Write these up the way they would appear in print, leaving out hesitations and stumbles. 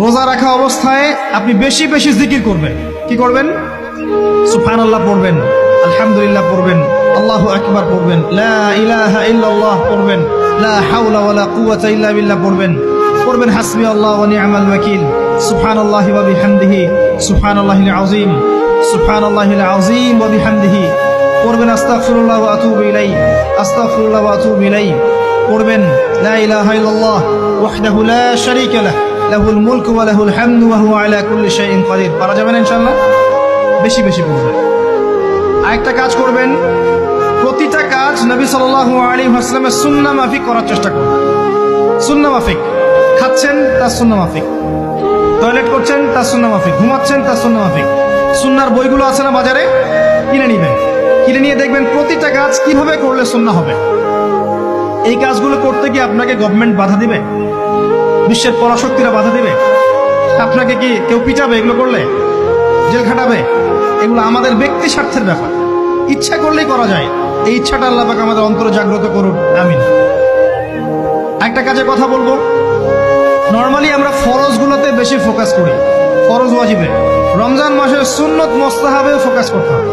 রোজা রাখা অবস্থায় আপনি বেশি বেশি জিকির করবেন। কি করবেন? সুবহানাল্লাহ পড়বেন, আলহামদুলিল্লাহ পড়বেন, আল্লাহু আকবার পড়বেন, লা ইলাহা ইল্লাল্লাহ পড়বেন, লা হাওলা ওয়ালা কুওয়াতা ইল্লা বিল্লাহ পড়বেন হাসবি আল্লাহ ওয়া নি'মাল ওয়াকিল, সুবহানাল্লাহি ওয়া বিহামদিহি, সুবহানাল্লাহিল আযীম, সুবহানাল্লাহিল আযীম ওয়া বিহামদিহি পড়বেন আস্তাগফিরুল্লাহ ওয়া আতুবু ইলাইহি, আস্তাগফিরুল্লাহ ওয়া আতুবু ইলাইহি পড়বেন লা ইলাহা ইল্লাল্লাহ ওয়াহদাহু লা শারীকা লাহু লাহুল মুলকু ওয়া লাহুল হামদু ওয়া হুয়া আলা কুল্লি শাইইন কাদির। পারা যাবে না ইনশাআল্লাহ? বেশি বেশি পড়বেন। আরেকটা কাজ করবেন, প্রতিটা কাজ নবী সাল্লাল্লাহু আলাইহি ওয়াসাল্লামের সুন্নাহ মাফিক করার চেষ্টা করবেন। সুন্নাহ মাফিক, খাচ্ছেন তার সুন্নাহ মাফিক, টয়লেট করছেন তার সুন্নাহ মাফিক, ঘুমাচ্ছেন তার সুন্নাহ মাফিক। সুন্নাহর বইগুলো আছে না বাজারে, কিনে নিবেন, কিনে নিয়ে দেখবেন প্রতিটা কাজ কিভাবে করলে সুন্নাহ হবে। এই কাজগুলো করতে গিয়ে আপনাকে গভর্নমেন্ট বাধা দিবে, বিশ্বের পরাশক্তিরা বাধা দিবে, আপনাকে কি কেউ পিটাবে এগুলো করলে, জেল খাটাবে? এগুলো আমাদের ব্যক্তি স্বার্থের ব্যাপার, ইচ্ছা করলেই করা যায়। এই ইচ্ছাটা আল্লাহ পাক আমাদের অন্তরে জাগ্রত করুন, আমিন। একটা কাজে কথা বলবো, নর্মালি আমরা ফরজগুলোতে বেশি ফোকাস করি, ফরজ ওয়াজিবে। রমজান মাসের সুন্নত মোস্তাহাবে ফোকাস করতে হবে।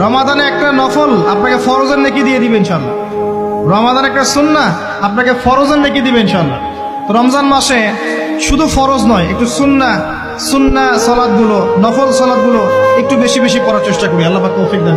রমাদানে একটা নফল আপনাকে ফরজের নেকি দিয়ে দিবে ইনশাআল্লাহ, রমাদান একটা সুন্নাহ আপনাকে ফরজের নেকি দিবে ইনশাআল্লাহ। তো রমজান মাসে শুধু ফরজ নয়, একটু সুন্নাহ সালাতগুলো, নফল সালাতগুলো একটু বেশি বেশি করার চেষ্টা করি। আল্লাহ পাক তৌফিক দেন।